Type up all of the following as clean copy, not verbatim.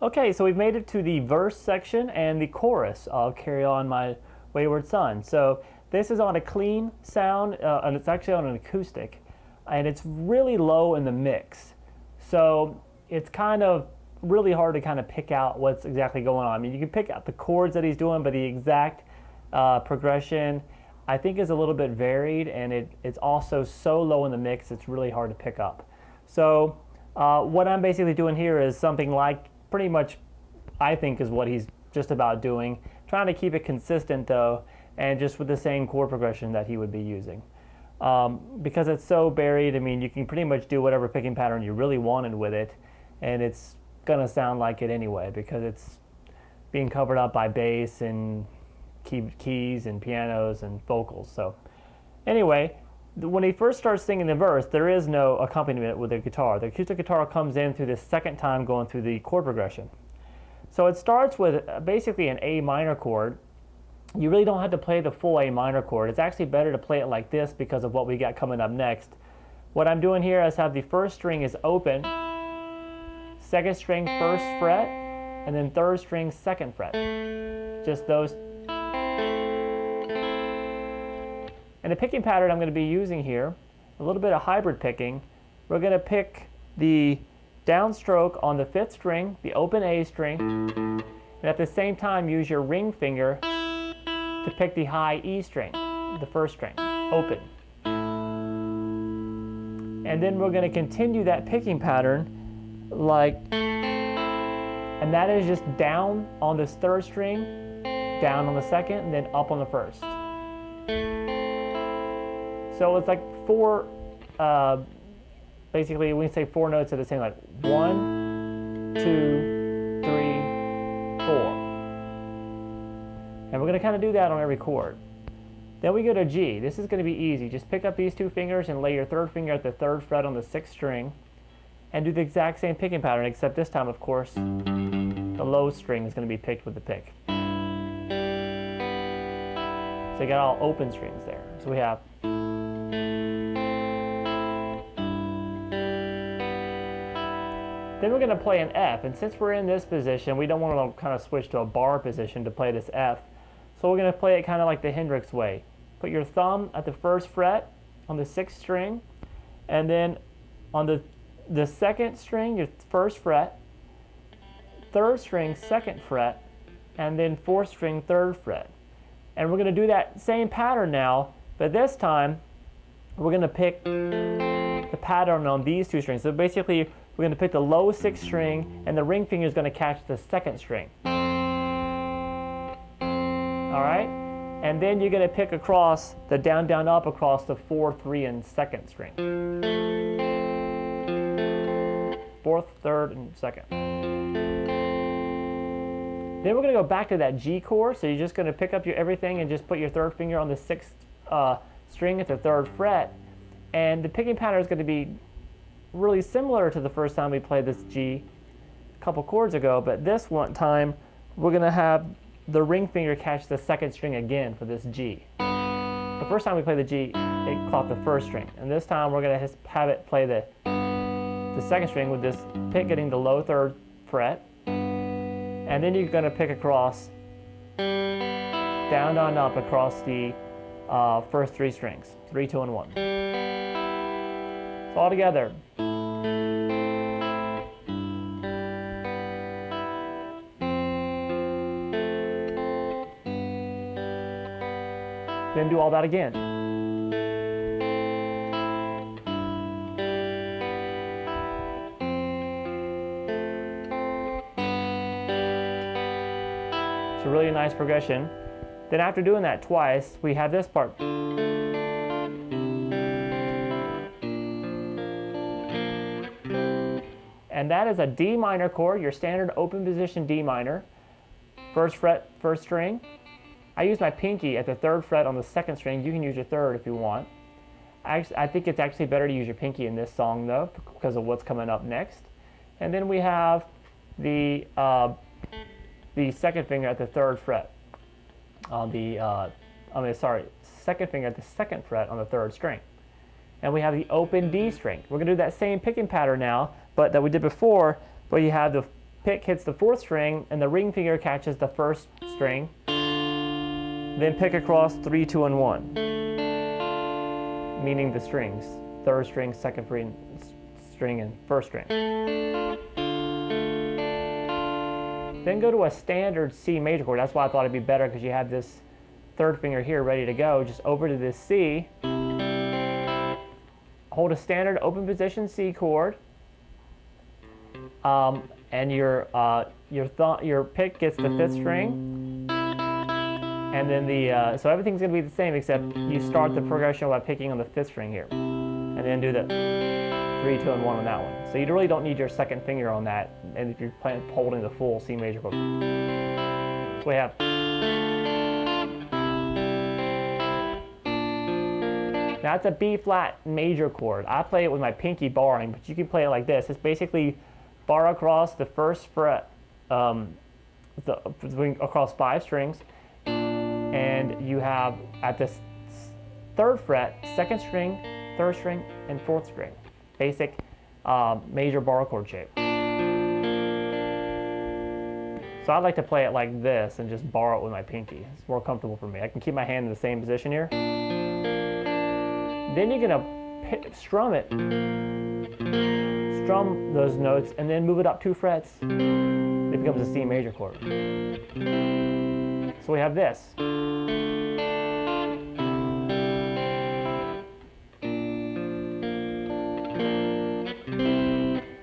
Okay, so we've made it to the verse section and the chorus of Carry On My Wayward Son. So this is on a clean sound, and it's actually on an acoustic, and it's really low in the mix. So it's kind of really hard to kind of pick out what's exactly going on. I mean, you can pick out the chords that he's doing, but the exact progression, I think, is a little bit varied, and it's also so low in the mix, it's really hard to pick up. So what I'm basically doing here is something like pretty much, I think, is what he's just about doing. Trying to keep it consistent though, and just with the same chord progression that he would be using. Because it's so buried, I mean, you can pretty much do whatever picking pattern you really wanted with it, and it's gonna sound like it anyway, because it's being covered up by bass and keys and pianos and vocals. So anyway, when he first starts singing the verse, there is no accompaniment with the guitar. The acoustic guitar comes in through the second time going through the chord progression. So it starts with basically an A minor chord. You really don't have to play the full A minor chord. It's actually better to play it like this because of what we got coming up next. What I'm doing here is have the first string is open, second string first fret, and then third string second fret. Just those. And the picking pattern I'm going to be using here, a little bit of hybrid picking. We're going to pick the downstroke on the 5th string, the open A string, and at the same time use your ring finger to pick the high E string, the 1st string, open. And then we're going to continue that picking pattern like, and that is just down on this 3rd string, down on the 2nd, and then up on the 1st. So it's like 4, basically we say 4 notes at the same, like 1, 2, 3, 4. And we're going to kind of do that on every chord. Then we go to G. This is going to be easy. Just pick up these 2 fingers and lay your 3rd finger at the 3rd fret on the 6th string and do the exact same picking pattern, except this time, of course, the low string is going to be picked with the pick. So you got all open strings there. So we have. Then we're going to play an F, and since we're in this position, we don't want to kind of switch to a bar position to play this F. So we're going to play it kind of like the Hendrix way. Put your thumb at the 1st fret on the 6th string, and then on the 2nd string, your 1st fret, 3rd string, 2nd fret, and then 4th string, 3rd fret. And we're going to do that same pattern now, but this time we're going to pick the pattern on these 2 strings. So basically, we're going to pick the low 6th string, and the ring finger is going to catch the 2nd string. All right? And then you're going to pick across the down, down, up across the 4, 3, and 2nd string. 4th, 3rd, and 2nd. Then we're going to go back to that G chord. So you're just going to pick up your everything and just put your 3rd finger on the 6th string at the 3rd fret. And the picking pattern is going to be really similar to the first time we played this G a couple chords ago, but this one time we're going to have the ring finger catch the 2nd string again for this G. The first time we played the G, it caught the 1st string, and this time we're going to have it play the 2nd string with this pick getting the low 3rd fret, and then you're going to pick across, down, down, up across the first 3 strings, 3, 2, and 1. So all together. Then do all that again. It's a really nice progression. Then after doing that twice, we have this part. And that is a D minor chord, your standard open position D minor. 1st fret, 1st string. I use my pinky at the 3rd fret on the 2nd string. You can use your 3rd if you want. I think it's actually better to use your pinky in this song though, because of what's coming up next. And then we have the 2nd finger at the 3rd fret on the, 2nd finger at the 2nd fret on the 3rd string. And we have the open D string. We're going to do that same picking pattern now, but that we did before, but you have the pick hits the 4th string and the ring finger catches the 1st string. Then pick across 3, 2, and 1, meaning the strings, 3rd string, 2nd string, and 1st string. Then go to a standard C major chord. That's why I thought it'd be better, because you have this 3rd finger here ready to go. Just over to this C, hold a standard open position C chord, and your pick gets the 5th string, and then so everything's going to be the same, except you start the progression by picking on the 5th string here, and then do the 3, 2, and 1 on that one. So you really don't need your 2nd finger on that, and if you're holding the full C major chord. So we have. Now it's a B flat major chord. I play it with my pinky barring, but you can play it like this. It's basically bar across the 1st fret, across 5 strings, and you have at this 3rd fret, 2nd string, 3rd string, and 4th string. Basic major bar chord shape. So I like to play it like this and just bar it with my pinky. It's more comfortable for me. I can keep my hand in the same position here. Then you're gonna strum it, strum those notes, and then move it up 2 frets. It becomes a C major chord. So we have this.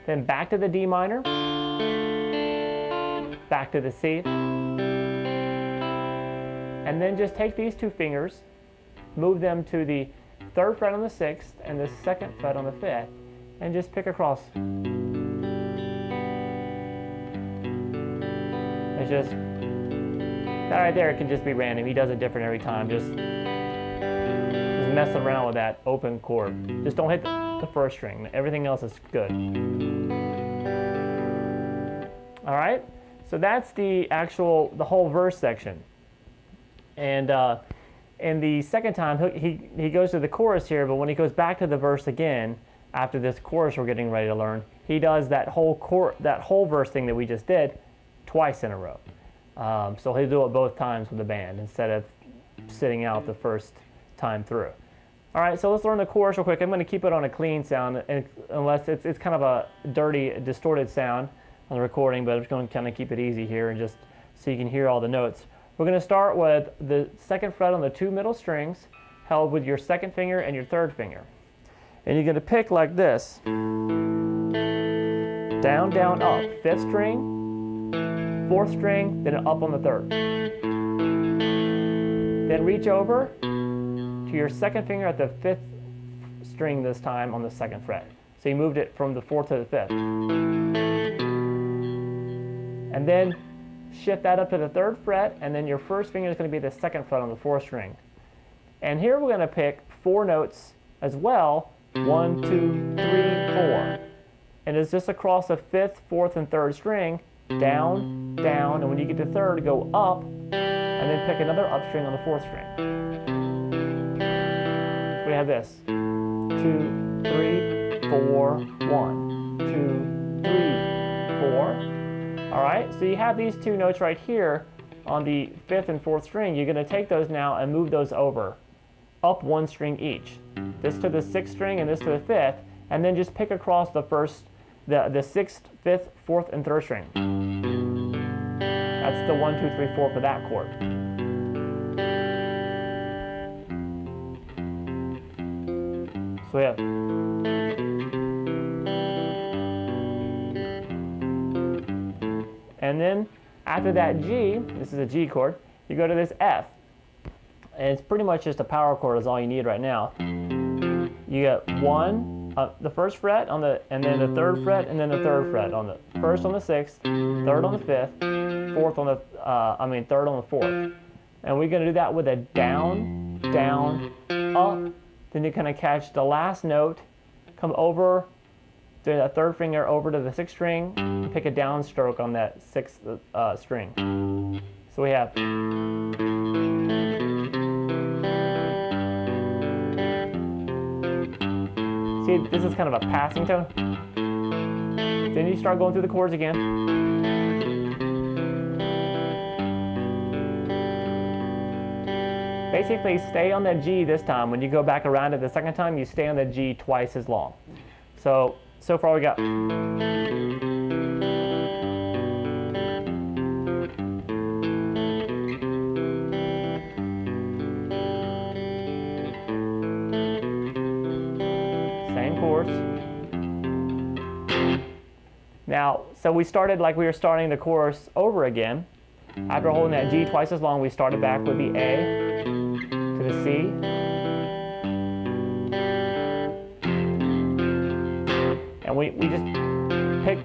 Then back to the D minor, back to the C, and then just take these 2 fingers, move them to the 3rd fret on the 6th and the 2nd fret on the 5th, and just pick across. It's just, that right there can just be random. He does it different every time. Just mess around with that open chord. Just don't hit the 1st string. Everything else is good. All right, so that's the whole verse section. And the second time, he goes to the chorus here, but when he goes back to the verse again, after this chorus we're getting ready to learn, he does that whole verse thing that we just did twice in a row. So he'll do it both times with the band instead of sitting out the first time through. All right, so let's learn the chorus real quick. I'm going to keep it on a clean sound, unless it's kind of a dirty, distorted sound on the recording, but I'm just going to kind of keep it easy here and just so you can hear all the notes. We're going to start with the 2nd fret on the 2 middle strings, held with your 2nd finger and your 3rd finger. And you're going to pick like this. Down, down, up. 5th string, 4th string, then up on the 3rd. Then reach over to your 2nd finger at the 5th string this time on the 2nd fret. So you moved it from the 4th to the 5th. And then shift that up to the 3rd fret, and then your 1st finger is going to be the 2nd fret on the 4th string. And here we're going to pick 4 notes as well. 1, 2, 3, 4. And it's just across the 5th, 4th, and 3rd string. Down, down, and when you get to 3rd, go up, and then pick another up string on the 4th string. So we have this. 2, 3, 4, 1. 2, 3, 4. All right, so you have these 2 notes right here on the 5th and 4th string. You're going to take those now and move those over, up 1 string each. This to the 6th string and this to the 5th, and then just pick across the 6th, 5th, 4th, and 3rd string. That's the 1, 2, 3, 4 for that chord. So we have. And then after that G, this is a G chord, you go to this F. And it's pretty much just a power chord is all you need right now. You get 1, the 1st fret on the, and then the 3rd fret, and then the 3rd fret on the 1st on the 6th, 3rd on the 5th, 4th on the, 3rd on the 4th. And we're gonna do that with a down, down, up. Then you're gonna catch the last note, come over, do that 3rd finger over to the 6th string, and pick a downstroke on that 6th string. So we have. See, this is kind of a passing tone. Then you start going through the chords again. basically stay on that G this time. When you go back around it the second time, you stay on the G twice as long. So far we got. Same chords. Now, so we started like we were starting the chorus over again. After holding that G twice as long, we started back with the A to the C. And we just pick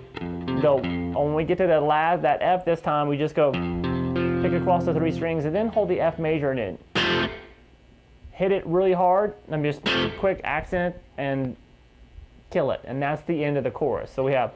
when we get to that F this time, we just go pick across the 3 strings and then hold the F major and then hit it really hard and just quick accent and kill it. And that's the end of the chorus. So we have.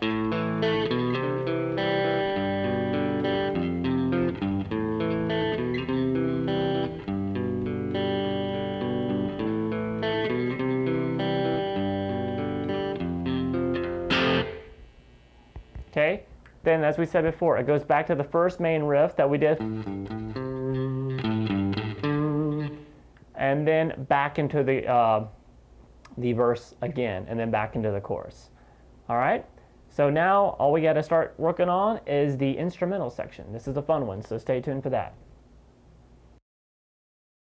Okay, then as we said before, it goes back to the first main riff that we did, and then back into the verse again, and then back into the chorus. All right, so now all we got to start working on is the instrumental section. This is the fun one, so stay tuned for that.